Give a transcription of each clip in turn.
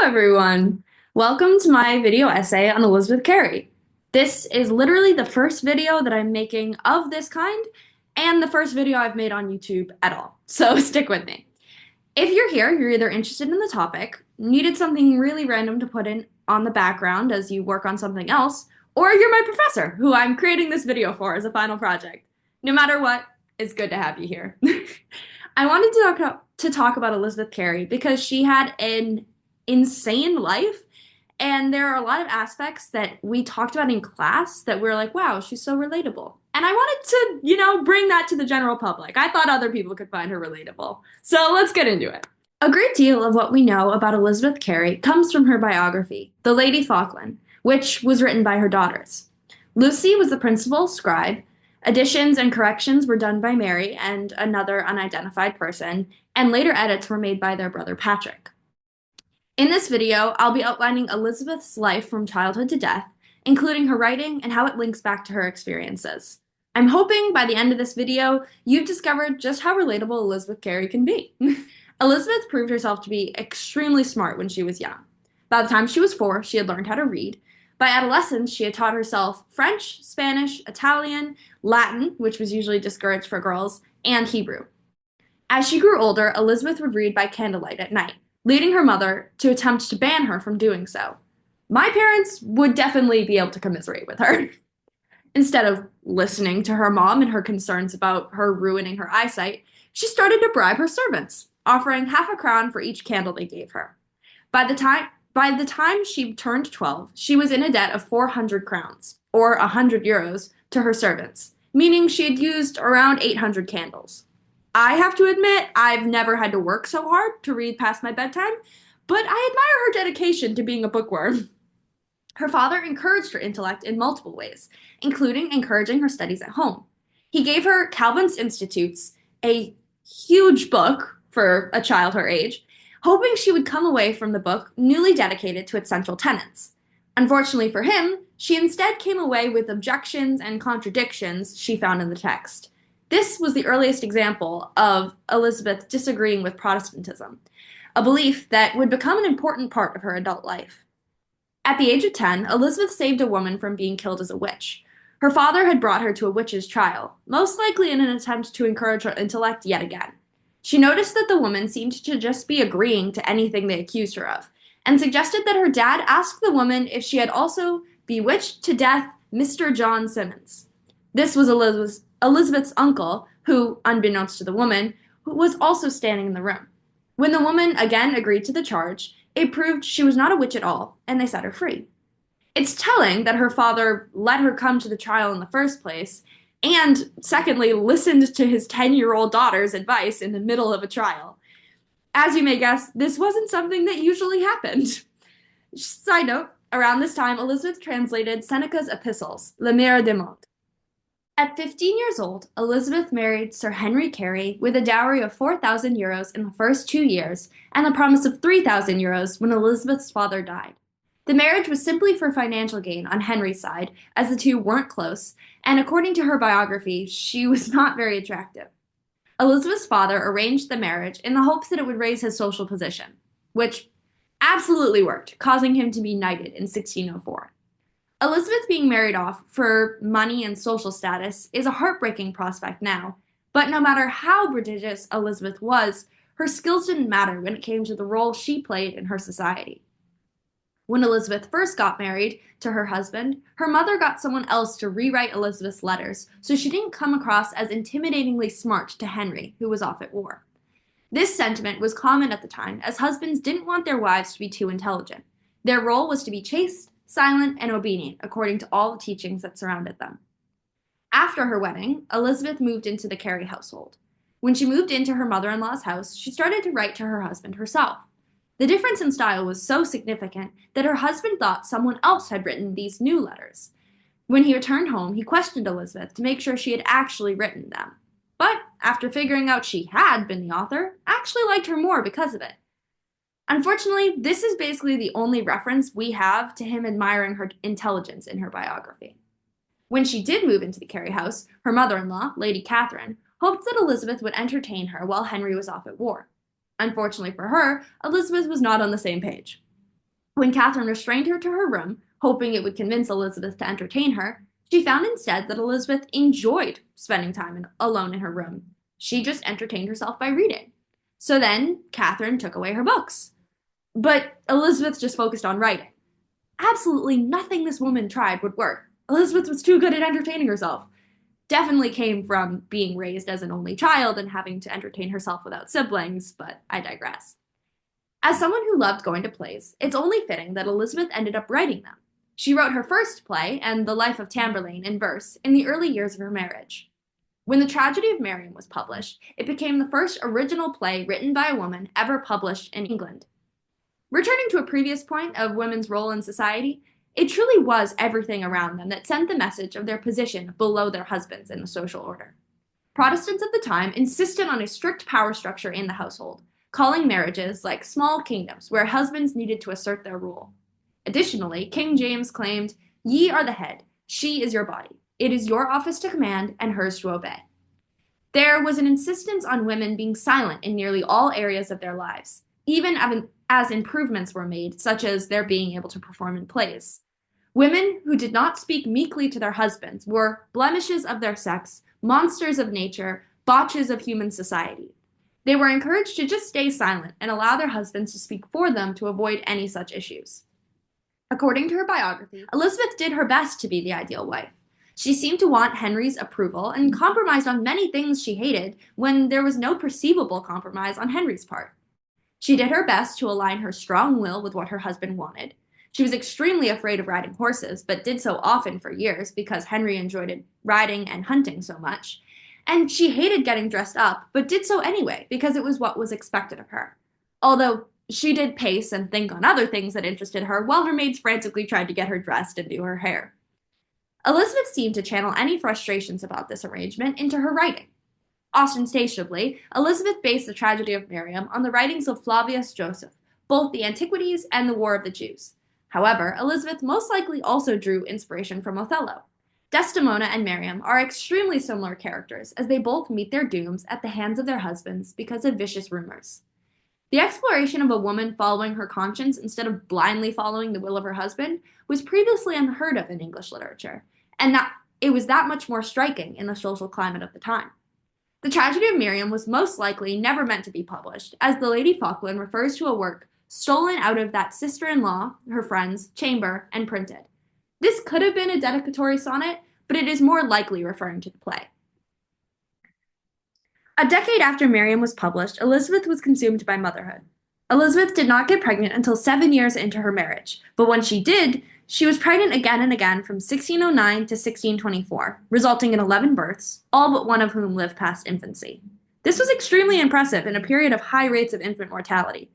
Everyone. Welcome to my video essay on Elizabeth Cary. This is literally the first video that I'm making of this kind and the first video I've made on YouTube at all. So stick with me. If you're here, you're either interested in the topic, needed something really random to put in on the background as you work on something else, or you're my professor who I'm creating this video for as a final project. No matter what, it's good to have you here. I wanted to talk about Elizabeth Cary because she had an insane life. And there are a lot of aspects that we talked about in class that we're like, wow, she's so relatable. And I wanted to, bring that to the general public. I thought other people could find her relatable. So let's get into it. A great deal of what we know about Elizabeth Cary comes from her biography, The Lady Falkland, which was written by her daughters. Lucy was the principal scribe. Additions and corrections were done by Mary and another unidentified person, and later edits were made by their brother Patrick. In this video, I'll be outlining Elizabeth's life from childhood to death, including her writing and how it links back to her experiences. I'm hoping by the end of this video, you've discovered just how relatable Elizabeth Cary can be. Elizabeth proved herself to be extremely smart when she was young. By the time she was 4, she had learned how to read. By adolescence, she had taught herself French, Spanish, Italian, Latin, which was usually discouraged for girls, and Hebrew. As she grew older, Elizabeth would read by candlelight at night, leading her mother to attempt to ban her from doing so. My parents would definitely be able to commiserate with her. Instead of listening to her mom and her concerns about her ruining her eyesight, she started to bribe her servants, offering half a crown for each candle they gave her. By the time she turned 12, she was in a debt of 400 crowns, or 100 euros, to her servants, meaning she had used around 800 candles. I have to admit, I've never had to work so hard to read past my bedtime, but I admire her dedication to being a bookworm. Her father encouraged her intellect in multiple ways, including encouraging her studies at home. He gave her Calvin's Institutes, a huge book for a child her age, hoping she would come away from the book newly dedicated to its central tenets. Unfortunately for him, she instead came away with objections and contradictions she found in the text. This was the earliest example of Elizabeth disagreeing with Protestantism, a belief that would become an important part of her adult life. At the age of 10, Elizabeth saved a woman from being killed as a witch. Her father had brought her to a witch's trial, most likely in an attempt to encourage her intellect yet again. She noticed that the woman seemed to just be agreeing to anything they accused her of, and suggested that her dad ask the woman if she had also bewitched to death Mr. John Simmons. This was Elizabeth's uncle, who, unbeknownst to the woman, was also standing in the room. When the woman again agreed to the charge, it proved she was not a witch at all, and they set her free. It's telling that her father let her come to the trial in the first place, and secondly, listened to his 10-year-old daughter's advice in the middle of a trial. As you may guess, this wasn't something that usually happened. Side note, around this time, Elizabeth translated Seneca's epistles, Le Maire du Monde. At 15 years old, Elizabeth married Sir Henry Cary with a dowry of 4,000 euros in the first 2 years and the promise of 3,000 euros when Elizabeth's father died. The marriage was simply for financial gain on Henry's side, as the two weren't close, and according to her biography, she was not very attractive. Elizabeth's father arranged the marriage in the hopes that it would raise his social position, which absolutely worked, causing him to be knighted in 1604. Elizabeth being married off for money and social status is a heartbreaking prospect now, but no matter how prodigious Elizabeth was, her skills didn't matter when it came to the role she played in her society. When Elizabeth first got married to her husband, her mother got someone else to rewrite Elizabeth's letters so she didn't come across as intimidatingly smart to Henry, who was off at war. This sentiment was common at the time, as husbands didn't want their wives to be too intelligent. Their role was to be chaste, silent, and obedient, according to all the teachings that surrounded them. After her wedding, Elizabeth moved into the Cary household. When she moved into her mother-in-law's house, she started to write to her husband herself. The difference in style was so significant that her husband thought someone else had written these new letters. When he returned home, he questioned Elizabeth to make sure she had actually written them. But after figuring out she had been the author, actually liked her more because of it. Unfortunately, this is basically the only reference we have to him admiring her intelligence in her biography. When she did move into the Cary house, her mother-in-law, Lady Catherine, hoped that Elizabeth would entertain her while Henry was off at war. Unfortunately for her, Elizabeth was not on the same page. When Catherine restrained her to her room, hoping it would convince Elizabeth to entertain her, she found instead that Elizabeth enjoyed spending time alone in her room. She just entertained herself by reading. So then Catherine took away her books. But Elizabeth just focused on writing. Absolutely nothing this woman tried would work. Elizabeth was too good at entertaining herself. Definitely came from being raised as an only child and having to entertain herself without siblings, but I digress. As someone who loved going to plays, it's only fitting that Elizabeth ended up writing them. She wrote her first play, and The Life of Tamburlaine, in verse, in the early years of her marriage. When The Tragedy of Miriam was published, it became the first original play written by a woman ever published in England. Returning to a previous point of women's role in society, it truly was everything around them that sent the message of their position below their husbands in the social order. Protestants of the time insisted on a strict power structure in the household, calling marriages like small kingdoms where husbands needed to assert their rule. Additionally, King James claimed, "Ye are the head, she is your body. It is your office to command and hers to obey." There was an insistence on women being silent in nearly all areas of their lives, even as improvements were made, such as their being able to perform in plays. Women who did not speak meekly to their husbands were blemishes of their sex, monsters of nature, botches of human society. They were encouraged to just stay silent and allow their husbands to speak for them to avoid any such issues. According to her biography, Elizabeth did her best to be the ideal wife. She seemed to want Henry's approval and compromised on many things she hated when there was no perceivable compromise on Henry's part. She did her best to align her strong will with what her husband wanted. She was extremely afraid of riding horses, but did so often for years because Henry enjoyed riding and hunting so much. And she hated getting dressed up, but did so anyway because it was what was expected of her. Although she did pace and think on other things that interested her while her maids frantically tried to get her dressed and do her hair. Elizabeth seemed to channel any frustrations about this arrangement into her writing. Ostentatiously, Elizabeth based the tragedy of Miriam on the writings of Flavius Joseph, both the Antiquities and the War of the Jews. However, Elizabeth most likely also drew inspiration from Othello. Desdemona and Miriam are extremely similar characters as they both meet their dooms at the hands of their husbands because of vicious rumors. The exploration of a woman following her conscience instead of blindly following the will of her husband was previously unheard of in English literature, and that it was that much more striking in the social climate of the time. The Tragedy of Miriam was most likely never meant to be published, as the Lady Falkland refers to a work stolen out of that sister-in-law, her friend's, chamber and printed. This could have been a dedicatory sonnet, but it is more likely referring to the play. A decade after Miriam was published, Elizabeth was consumed by motherhood. Elizabeth did not get pregnant until 7 years into her marriage, but when she did, she was pregnant again and again from 1609 to 1624, resulting in 11 births, all but one of whom lived past infancy. This was extremely impressive in a period of high rates of infant mortality.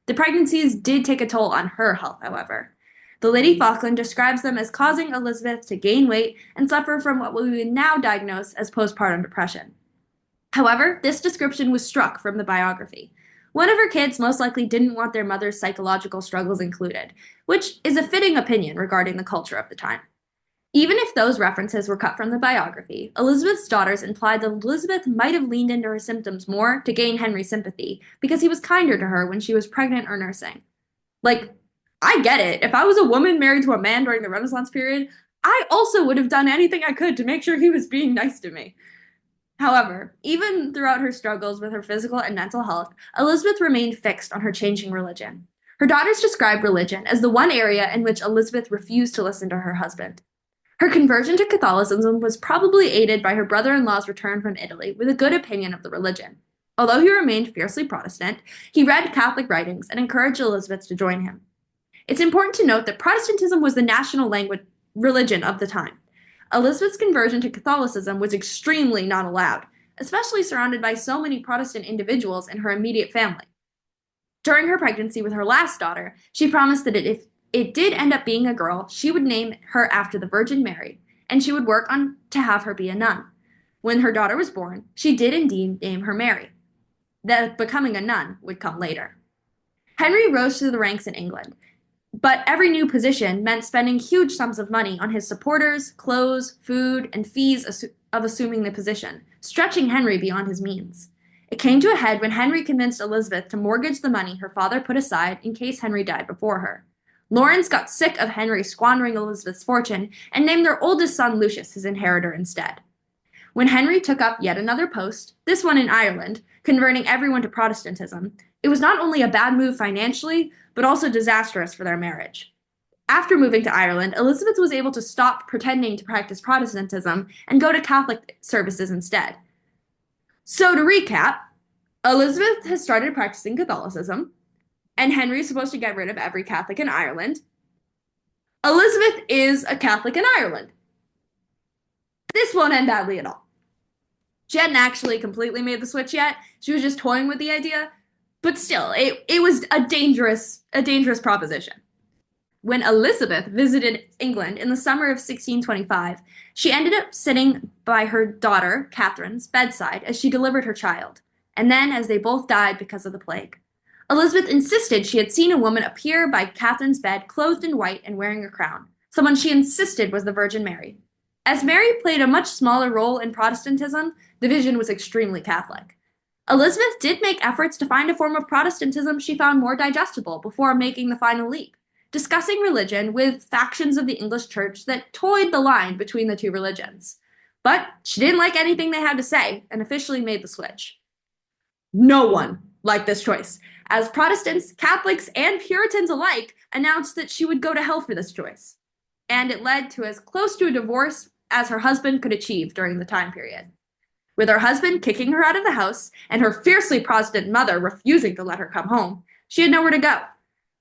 The pregnancies did take a toll on her health, however. The Lady Falkland describes them as causing Elizabeth to gain weight and suffer from what we would now diagnose as postpartum depression. However, this description was struck from the biography. One of her kids most likely didn't want their mother's psychological struggles included, which is a fitting opinion regarding the culture of the time. Even if those references were cut from the biography, Elizabeth's daughters implied that Elizabeth might have leaned into her symptoms more to gain Henry's sympathy because he was kinder to her when she was pregnant or nursing. Like, I get it. If I was a woman married to a man during the Renaissance period, I also would have done anything I could to make sure he was being nice to me. However, even throughout her struggles with her physical and mental health, Elizabeth remained fixed on her changing religion. Her daughters described religion as the one area in which Elizabeth refused to listen to her husband. Her conversion to Catholicism was probably aided by her brother-in-law's return from Italy with a good opinion of the religion. Although he remained fiercely Protestant, he read Catholic writings and encouraged Elizabeth to join him. It's important to note that Protestantism was the national religion of the time. Elizabeth's conversion to Catholicism was extremely not allowed, especially surrounded by so many Protestant individuals in her immediate family. During her pregnancy with her last daughter, she promised that if it did end up being a girl, she would name her after the Virgin Mary, and she would work on to have her be a nun. When her daughter was born, she did indeed name her Mary. That becoming a nun would come later. Henry rose through the ranks in England, but every new position meant spending huge sums of money on his supporters, clothes, food, and fees of assuming the position, stretching Henry beyond his means. It came to a head when Henry convinced Elizabeth to mortgage the money her father put aside in case Henry died before her. Lawrence got sick of Henry squandering Elizabeth's fortune and named their oldest son Lucius his inheritor instead. When Henry took up yet another post, this one in Ireland, converting everyone to Protestantism, it was not only a bad move financially, but also disastrous for their marriage. After moving to Ireland, Elizabeth was able to stop pretending to practice Protestantism and go to Catholic services instead. So to recap, Elizabeth has started practicing Catholicism, and Henry is supposed to get rid of every Catholic in Ireland. Elizabeth is a Catholic in Ireland. This won't end badly at all. She hadn't actually completely made the switch yet. She was just toying with the idea, but still, it was a dangerous proposition. When Elizabeth visited England in the summer of 1625, she ended up sitting by her daughter, Catherine's, bedside as she delivered her child, and then as they both died because of the plague. Elizabeth insisted she had seen a woman appear by Catherine's bed clothed in white and wearing a crown, someone she insisted was the Virgin Mary. As Mary played a much smaller role in Protestantism, the vision was extremely Catholic. Elizabeth did make efforts to find a form of Protestantism she found more digestible before making the final leap, discussing religion with factions of the English church that toyed the line between the two religions. But she didn't like anything they had to say and officially made the switch. No one liked this choice, as Protestants, Catholics, and Puritans alike announced that she would go to hell for this choice. And it led to as close to a divorce as her husband could achieve during the time period. With her husband kicking her out of the house and her fiercely Protestant mother refusing to let her come home, she had nowhere to go.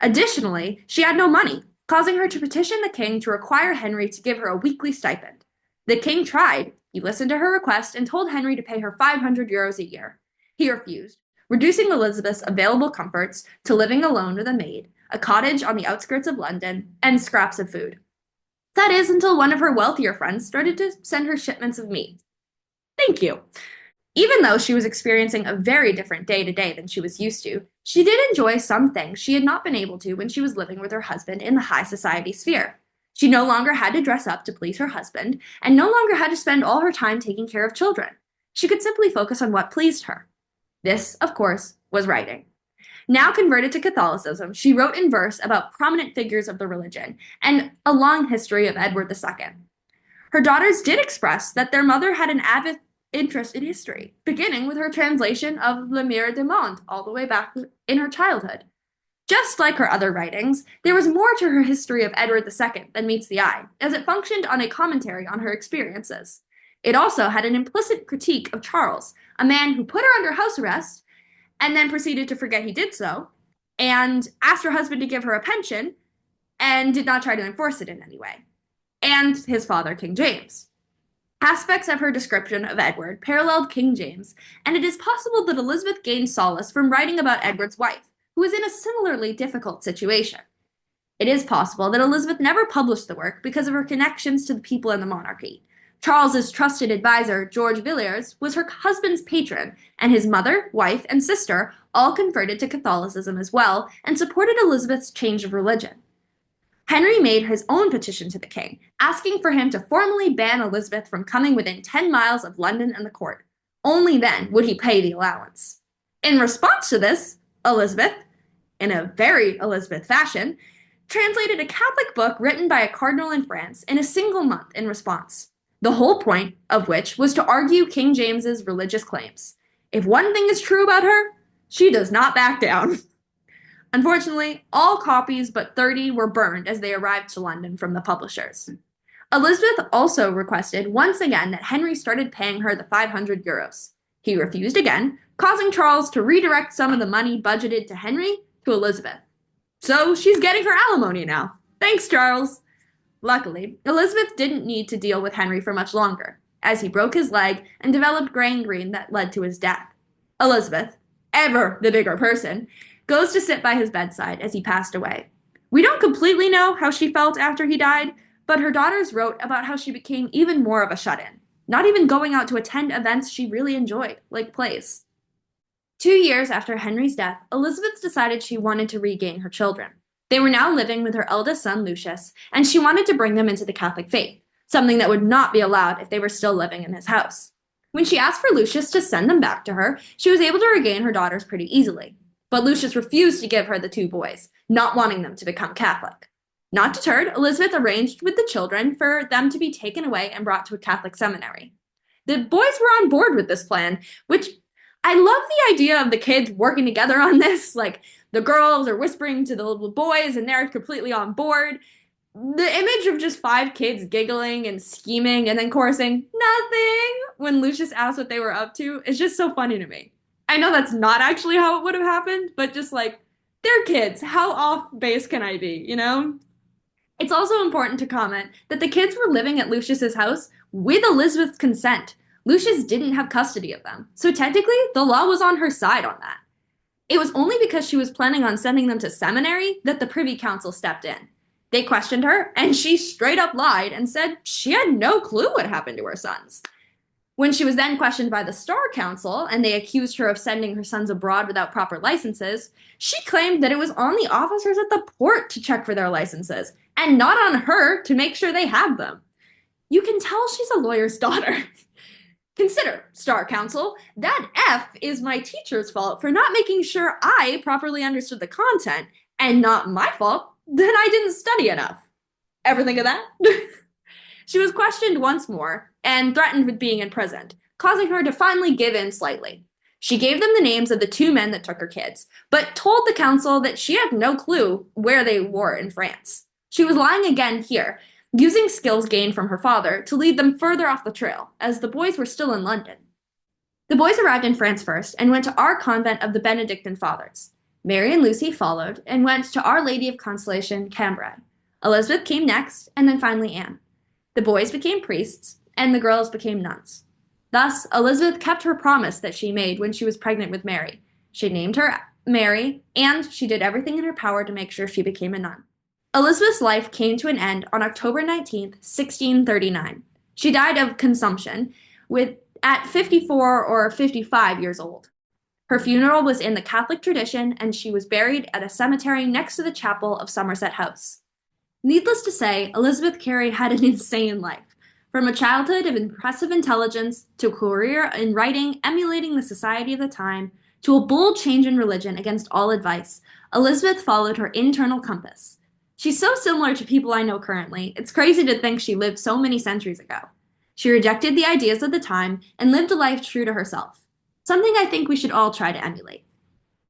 Additionally, she had no money, causing her to petition the king to require Henry to give her a weekly stipend. The king tried. He listened to her request and told Henry to pay her 500 euros a year. He refused, reducing Elizabeth's available comforts to living alone with a maid, a cottage on the outskirts of London, and scraps of food. That is, until one of her wealthier friends started to send her shipments of meat. Thank you. Even though she was experiencing a very different day-to-day than she was used to, she did enjoy some things she had not been able to when she was living with her husband in the high society sphere. She no longer had to dress up to please her husband, and no longer had to spend all her time taking care of children. She could simply focus on what pleased her. This, of course, was writing. Now converted to Catholicism, she wrote in verse about prominent figures of the religion and a long history of Edward II. Her daughters did express that their mother had an avid interest in history, beginning with her translation of Le Mire du Monde all the way back in her childhood. Just like her other writings, there was more to her history of Edward II than meets the eye, as it functioned on a commentary on her experiences. It also had an implicit critique of Charles, a man who put her under house arrest and then proceeded to forget he did so, and asked her husband to give her a pension, and did not try to enforce it in any way, and his father, King James. Aspects of her description of Edward paralleled King James, and it is possible that Elizabeth gained solace from writing about Edward's wife, who was in a similarly difficult situation. It is possible that Elizabeth never published the work because of her connections to the people in the monarchy. Charles's trusted advisor, George Villiers, was her husband's patron, and his mother, wife, and sister all converted to Catholicism as well and supported Elizabeth's change of religion. Henry made his own petition to the king, asking for him to formally ban Elizabeth from coming within 10 miles of London and the court. Only then would he pay the allowance. In response to this, Elizabeth, in a very Elizabeth fashion, translated a Catholic book written by a cardinal in France in a single month in response. The whole point of which was to argue King James's religious claims. If one thing is true about her, she does not back down. Unfortunately, all copies but 30 were burned as they arrived to London from the publishers. Elizabeth also requested once again that Henry started paying her the 500 euros. He refused again, causing Charles to redirect some of the money budgeted to Henry to Elizabeth. So she's getting her alimony now. Thanks, Charles. Luckily, Elizabeth didn't need to deal with Henry for much longer, as he broke his leg and developed gangrene that led to his death. Elizabeth, ever the bigger person, goes to sit by his bedside as he passed away. We don't completely know how she felt after he died, but her daughters wrote about how she became even more of a shut-in, not even going out to attend events she really enjoyed, like plays. 2 years after Henry's death, Elizabeth decided she wanted to regain her children. They were now living with her eldest son, Lucius, and she wanted to bring them into the Catholic faith, something that would not be allowed if they were still living in his house. When she asked for Lucius to send them back to her, she was able to regain her daughters pretty easily. But Lucius refused to give her the 2 boys, not wanting them to become Catholic. Not deterred, Elizabeth arranged with the children for them to be taken away and brought to a Catholic seminary. The boys were on board with this plan, which I love the idea of the kids working together on this. Like the girls are whispering to the little boys and they're completely on board. The image of just five kids giggling and scheming and then chorusing nothing when Lucius asked what they were up to is just so funny to me. I know that's not actually how it would have happened, but just like, they're kids. How off base can I be, you know? It's also important to comment that the kids were living at Lucius's house with Elizabeth's consent. Lucius didn't have custody of them, so technically the law was on her side on that. It was only because she was planning on sending them to seminary that the Privy Council stepped in. They questioned her, and she straight up lied and said she had no clue what happened to her sons. When she was then questioned by the Star Council and they accused her of sending her sons abroad without proper licenses, she claimed that it was on the officers at the port to check for their licenses and not on her to make sure they had them. You can tell she's a lawyer's daughter. Consider, Star Council, that F is my teacher's fault for not making sure I properly understood the content, and not my fault that I didn't study enough. Ever think of that? She was questioned once more and threatened with being imprisoned, causing her to finally give in slightly. She gave them the names of the two men that took her kids, but told the council that she had no clue where they were in France. She was lying again here, using skills gained from her father to lead them further off the trail, as the boys were still in London. The boys arrived in France first and went to our convent of the Benedictine Fathers. Mary and Lucy followed and went to Our Lady of Consolation, Cambrai. Elizabeth came next, and then finally Anne. The boys became priests, and the girls became nuns. Thus, Elizabeth kept her promise that she made when she was pregnant with Mary. She named her Mary, and she did everything in her power to make sure she became a nun. Elizabeth's life came to an end on October 19th, 1639. She died of consumption at 54 or 55 years old. Her funeral was in the Catholic tradition, and she was buried at a cemetery next to the chapel of Somerset House. Needless to say, Elizabeth Cary had an insane life. From a childhood of impressive intelligence to a career in writing emulating the society of the time to a bold change in religion against all advice, Elizabeth followed her internal compass. She's so similar to people I know currently, it's crazy to think she lived so many centuries ago. She rejected the ideas of the time and lived a life true to herself. Something I think we should all try to emulate.